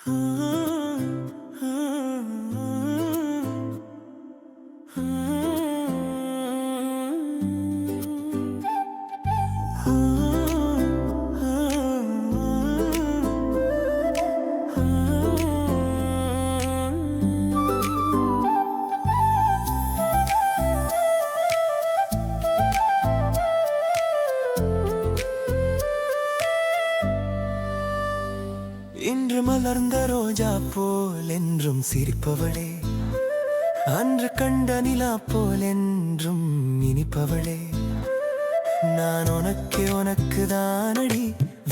இன்று மலர்ந்த ரோஜா போல் என்றும் சிரிப்பவளே, அன்று கண்ட நிலா போல் என்றும் இனிப்பவளே, நான் உனக்கு தானடி,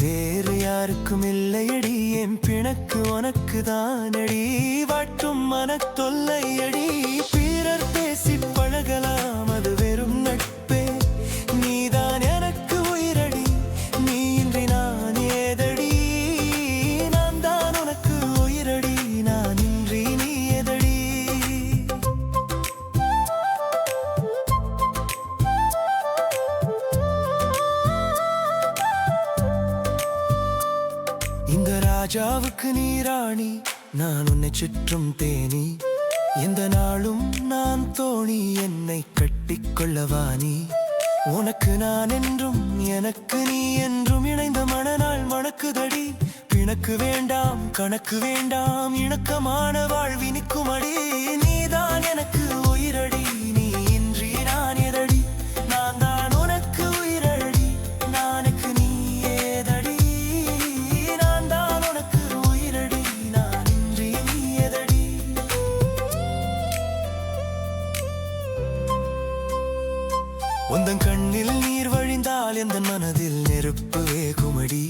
வேறு யாருக்கும் இல்லையடி, என் பிணக்கு உனக்கு தானடி, வாட்டும் மனத்தொல்லையடி, பிறர் பேசி பழகலாம் அது வெறும் நட்பே, நீதான் எனக்கு உயிரடி, நீ இன்றி நான் ஏதடி, நான் தான் உனக்கு உயிரடி, நான் இன்றி நீ ஏதடி. இந்த ராஜாவுக்கு நீ ராணி, நான் உன்னை சுற்றும் தேனி, எந்த நாளும் நான் தோணி, என்னை கட்டிக்கொள்ளவா நீ, உனக்கு நான் என்றும் எனக்கு நீ என்றும் இணைந்த மனநாள் மணக்குதடி, பிணக்கு வேண்டாம் கணக்கு வேண்டாம், இணக்கமான வாழ்வினிக்கும் அடி, நீதான் எனக்கு உயிரடி, நீ இன்றி நான் எதடி, நான் தான் உனக்கு உயிரடி, நானுக்கு நீ ஏதடி, நான் தான் உனக்கு உயிரடி, நான் இன்றி நீ எதடி. உந்தன் கண்ணில் நீர் வழிந்தால் எந்த மனதில் நெருப்பு வேகுமடி,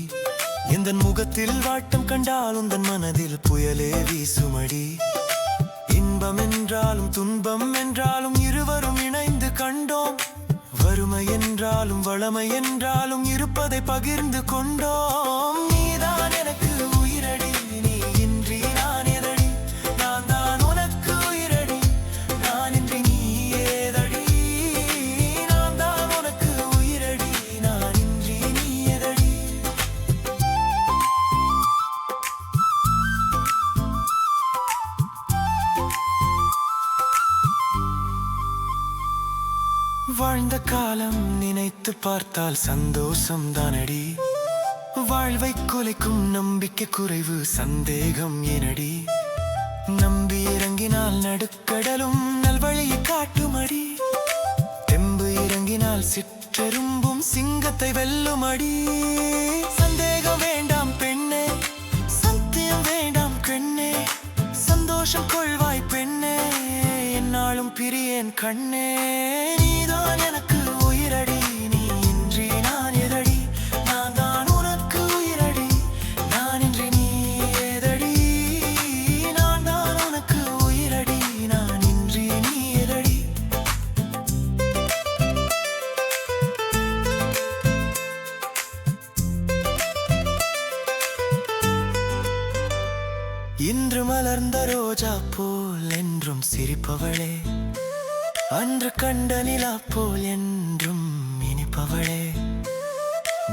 எந்த முகத்தில் வாட்டம் கண்டால் உந்தன் மனதில் புயலே வீசுமடி, இன்பம் என்றாலும் துன்பம் என்றாலும் இருவரும் இணைந்து கண்டோம், வறுமை என்றாலும் வளமை என்றாலும் இருப்பதை பகிர்ந்து கொண்டோம், நீதான் எனக்கு உயிரடி, நீ இன்றி நான் எதடி, நான் தான் உனக்கு உயிரடி, நான் இன்றி நீ ஏதடி, நான் தான் உனக்கு உயிரடி, நான் இன்றி நீ எதடி. வாழ்ந்த காலம் நினைத்து பார்த்தால் சந்தோஷம் தானடி, வாழ்வை குலைக்கும் நம்பிக்கை குறைவு சந்தேகம் ஏனடி, நம்பி இறங்கினால் நடுக்கடலும் நல்வழியை காட்டுமடி, தெம்பு இறங்கினால் சிற்றெரும்பும் சிங்கத்தை வெல்லுமடி, சந்தேகம் வேண்டாம் பெண்ணே, சத்தியம் வேண்டாம் கண்ணே, சந்தோஷம் கொள்வாய் பெண்ணே, என்னாலும் பிரியேன் கண்ணே, நீதான் எனக்கு உயிரடி, நீ இன்றி நான் எதடி, நான் தான் உனக்கு உயிரடி, நான் இன்றி நீ ஏதடி, நான் தான் உனக்கு உயிரடி, நான் இன்றி நீ எதடி. இன்று மலர்ந்த ரோஜா போல் என்றும் சிரிப்பவளே, அன்று கண்ட நிலா போல் என்றும் இனிப்பவளே,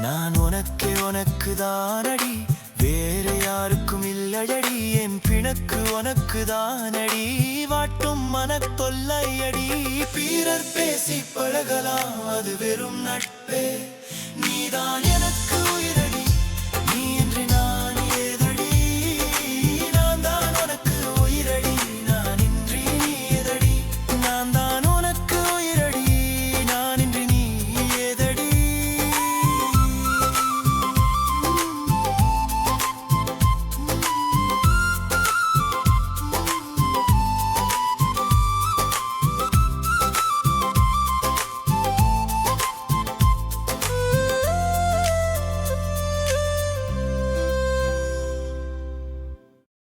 நான் உனக்கு தானடி, வேறு யாருக்கும் இல்லையடி, என் பிணக்கு உனக்கு தானடி, வாட்டும் மனத்தொல்லையடி, பிறர் பேசி பழகலாம் அது வெறும் நட்பே, நீதான் எனக்கு